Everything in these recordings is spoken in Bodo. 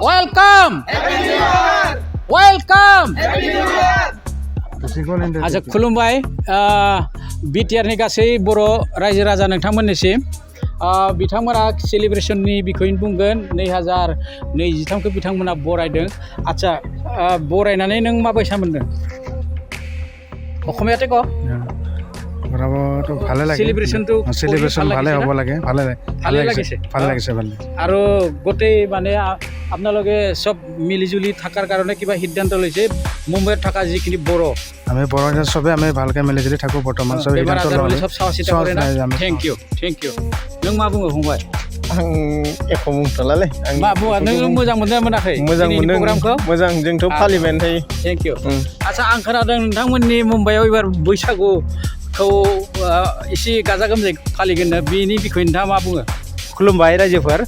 वेलकाम वेलकाम आजा खुलुमबाय बिटिआरनि गासै बर' रायजो राजा नोंथांमोननिसिम बिथांमोना सेलिब्रेशननि बिखयनो बुंगोन 2023खौ बिथांमोना बरायदों आच्छा बरायनानै नों माबायसा मोनदों অসমীয়াতে ক বরাবরটো ভালে লাগে সেলিব্রেশনটো সেলিব্রেশন ভালে হ'ব লাগে ভালে লাগিছে ভালে আৰু গোটেই মানে আপোনালোকে সব মিলিজুলি থাকাৰ কাৰণে কিবা সিদ্ধান্ত লৈছে মুম্বাইত থকা যিখিনি বড়ো আমি বড়ো সবে আমি ভালকে মিলিজুলি থাকো বৰ্তমান সব সিদ্ধান্ত ললে সব চাৱা চিতা কৰে না থ্যাংক ইউ नों मा बुङो फंबाय आं एख' बुंथ'लालै मा बुङा नों मोजां मोनदों मोनाखै मोजां मोनदों प्रग्रामखौ मोजां जोंथ' फालिबायानो थायो थैंक इउ आच्छा आं खोनादों नोंथांमोननि मुम्बाइआव एबार बैसागुखौ एसे गाजा गोमजायै फालिगोन बेनि बिखय नोंथाङा मा बुङो खुलुमबाय रायजोफोर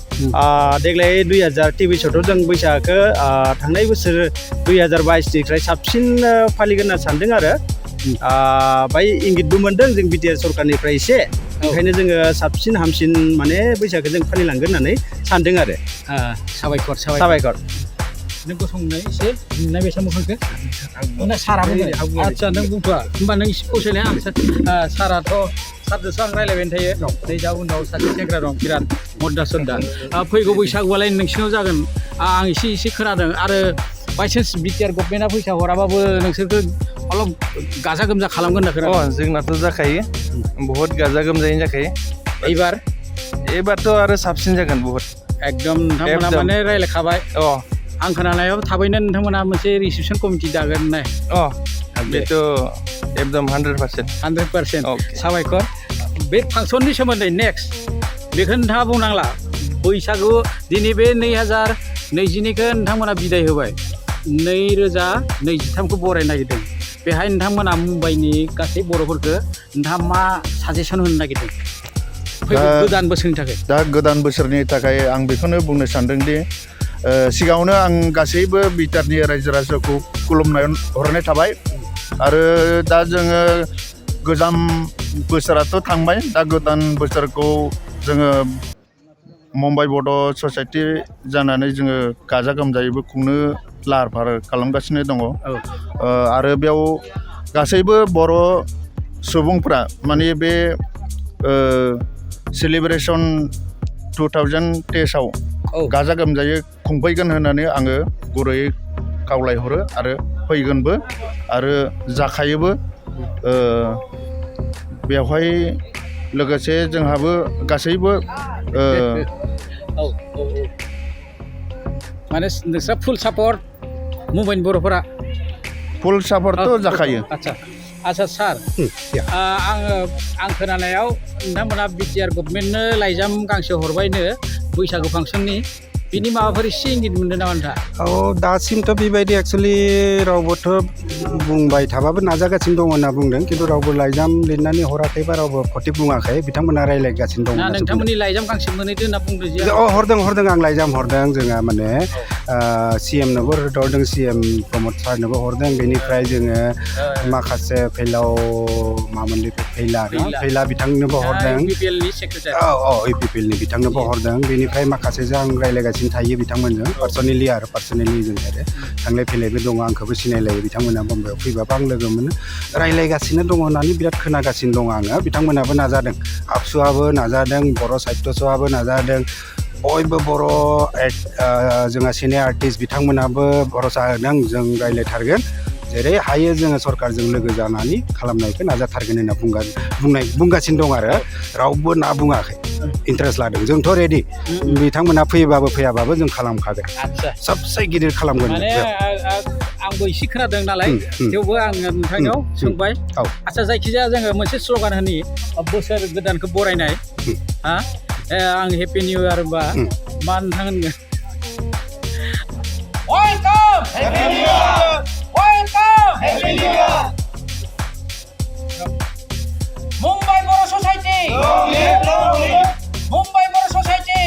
देग्लाय 2023आव जों बैसागोखौ थांनाय बोसोर 2022निफ्राय साबसिन फालिगोन होनना सानदों आरो बाय इंगितबो मोनदों जों बिटिआर सरकारनिफ्राय एसे ओंखायनो जोङो साबसिन हामसिन माने बैसागो जों फालिलांगोन होननानै सानदों आरो साबायखर नों गसंनाय एसे नुनाय बेसा मोखांखो ना सारा बुङो आच्छा नों बुंथ'आ होमबा नों एसे फसायलाय आं साराथ' सारजोंसो आं रायलायबाय थायो नै दा उनाव सासे सेंग्रा दं बिराद मद्दा सद्दा फैगौ बैसागुआलाय नोंसिनाव जागोन आं एसे खोनादों आरो बायसान्स बिटिआर गभर्नमेन्टआ फैसा हराबाबो नोंसोरखौ अलप गाजा गोमजा खालामगोन होनना खोनादों जोंनाथ' जाखायो बहुत गाजा गोमजायैनो जाखायो एबारथ' आरो साबसिन जागोन बहुत एकदम नोंथांमोना माने रायलायखाबाय आं खोनानायाव थाबैनो नोंथांमोना मोनसे रिसेपसन कमिटि दागोन होननाय बेथ' एकदम 100% साबायखर बे फांसननि सोमोन्दै नेक्स्ट बेखौ नोंथाङा बुंनांला बैसागु दिनै बे 2022खौ नोंथांमोना बिदाय होबाय 2023खौ बरायनो नागिरदों बेहाय नोंथांमोना मुम्बाइनि गासै बर'फोरखौ नोंथाङा मा साजेसन होनो नागिरदों गोदान बोसोरनि थाखाय दा गोदान बोसोरनि थाखाय आं बेखौनो बुंनो सानदोंदि सिगाङावनो आं गासैबो बिटिआरनि रायजो राजाखौ खुलुमनाय हरनाय थाबाय आरो दा जोङो गोजाम बोसोराथ' थांबाय दा गोदान बोसोरखौ जोङो मुम्बाइ बड' ससाइटि जानानै जोङो गाजा गोमजायैबो खुंनो लाहार फाहार खालामगासिनो दङ आरो बेयाव गासैबो बर' सुबुंफ्रा माने बे सेलिब्रेशन 2023आव गाजा गोमजायै खुंफैगोन होननानै आङो गुरैयै खावलायहरो आरो फैगोनबो आरो जाखायोबो बेवहाय लोगोसे जोंहाबो गासैबो माने नोंस्रा फुल सापर्ट मुम्बाइनि बर'फोरा फुल सापर्टथ' जाखायो आच्छा सार आं खोनानायाव नोंथांमोना बिटिआर गभर्नमेन्टनो लाइजाम गांसे हरबायनो बैसागु फांसननि बिनि माबाफोर एसे इंगित मोनदों नामा नोंथाङा दासिमथ' बेबायदि एक्सुवेलि रावबोथ' बुंबाय थाबाबो नाजागासिनो दङ होनना बुंदों खिन्थु रावबो लाइजाम लिरनानै हराखै बा रावबो खथि बुङाखै बिथांमोना रायलायगासिनो दङ नोंथांमोननि लाइजाम गांसे मोनहैदों होनना बुंदों जे हरदों आं लाइजाम हरदों जोंहा माने CMनोबो हरदों CM प्रमद सारनोबो हरदों बेनिफ्राय जोङो माखासे फैलाव मामोनलै फैला बिथांनोबो हरदों UPPLनि बिथांनोबो हरदों बेनिफ्राय माखासेजों आं रायलायगासिनो थायो बिथांमोनजों पार्सनेलि जों आरो थांलाय फैलायबो दङ आंखौबो सिनायलायो बिथांमोना बम्बाइआव फैबाबो आं लोगो मोनो रायलायगासिनो दङ होननानै बिराद खोनागासिनो दङ आङो बिथांमोनाबो नाजादों आबसुआबो नाजादों बर' साहित्यस'आबो नाजादों बयबो बर' जोंहा सिनियर आर्टिस्ट बिथांमोनाबो भरसा होदों जों रायलायथारगोन जेरै हायो जोङो सरकारजों लोगो जानानै खालामनायखौ नाजाथारगोन होनना बुंगासिनो दं आरो रावबो ना बुङाखै इन्टारेस्ट लादों जोंथ' रेडि बिथांमोना फैबाबो फैयाबाबो जों खालामखागोन सबसे गिदिर खालामगोन माने आंबो एसे खोनादों नालाय थेवबो आङो नोंथांनियाव सोंबाय आच्छा जायखिजाया जोङो मोनसे स्ल'गान होनि बोसोर गोदानखौ बरायनाय आं हेपि निउ इयार होनबा मा नोंथां होनगोन welcome happy new year welcome happy new year Mumbai Bodo' society Mumbai Bodo' society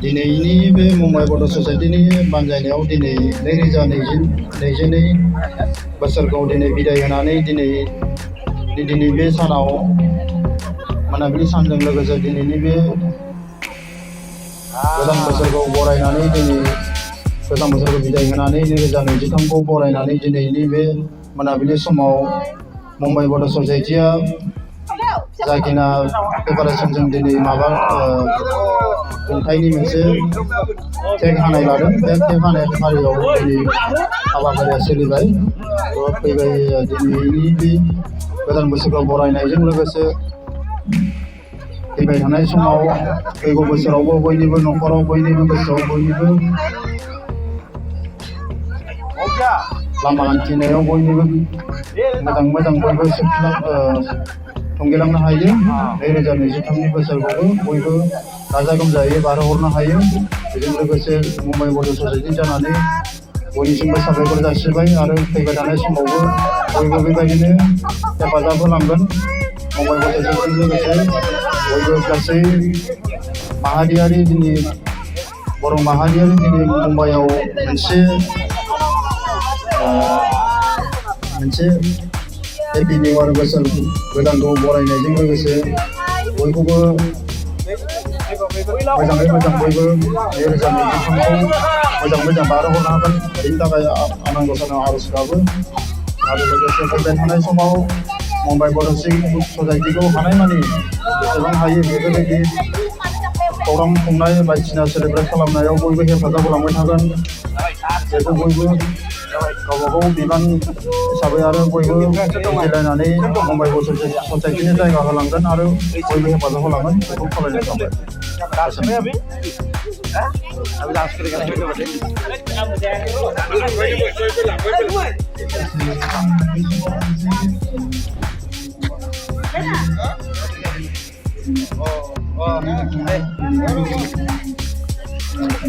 दिनैनि बे मुम्बाइ बड' ससाइटिनि बानजायनायाव दिनै 2022 बोसोरखौ दिनै बिदाय होनानै दिनै बे सानाव मोनाबिलि सानजों लोगोसे दिनैनि बे गोदान बोसोरखौ बरायनानै दिनै गोजाम बोसोरखौ बिदाय होनानै 2023खौ बरायनानै दिनैनि बे मोनाबिलि समाव मुम्बाइ बड' ससाइटिया जाखिना प्रिपारेसनजों दिनै माबा खुंथायनि मोनसे टेक हानाय लादों बे टेक हानाय फारियाव दिनै हाबाफारिया सोलिबाय फैबाय दिनैनि बे गोदान बोसोरखौ बरायनायजों लोगोसे फैबाय थानाय समाव फैगौ बोसोरावबो बयनिबो न'खराव बयनिबो गोसोआव बयनिबो लामा हान्थिनायाव बयनिबो मोजां बयबो थुंगेलांनो हायो 2023नि बोसोरखौबो बयबो गाजा गोमजायै बारहोहरनो हायो बेजों लोगोसे मुम्बाइ बड' ससाइटि जानानै बयनिसिमबो साबायखर जासिबाय आरो फैबाय थानाय समावबो बयबो बेबायदिनो हेफाजाब होलांगोन मुम्बाइ बड' ससाइटिजों लोगोसे बयबो गासै माहारियारि दिनै बर' माहारियारि दिनै मुम्बाइआव मोनसे हेपि निउ इयार बोसोर गोदानखौ बरायनायजों लोगोसे बयखौबो मोजाङै मोजां बयबो 2023खौ मोजां बारहोहरनो हागोन बेनि थाखाय आनान गसाइनाव आर'ज गाबो आरो लोगोसे फैबाय थानाय समाव मुम्बाइ बड' ससाइटिखौ हानायमानि जेसेबां हायो बेफोरबायदि प्रग्राम खुंनाय बायदिसिना सेलेब्रेट खालामनायाव बयबो हेफाजाब होलांबाय थागोन बेखौ बयबो गावबागाव बिबान हिसाबै आरो बयबो मिलायनानै मुम्बाइ बड' ससाइटिनि जायगा होलांगोन आरो बयबो हेफाजाब होलांगोन बेखौ खावलायनाय थाबाय दे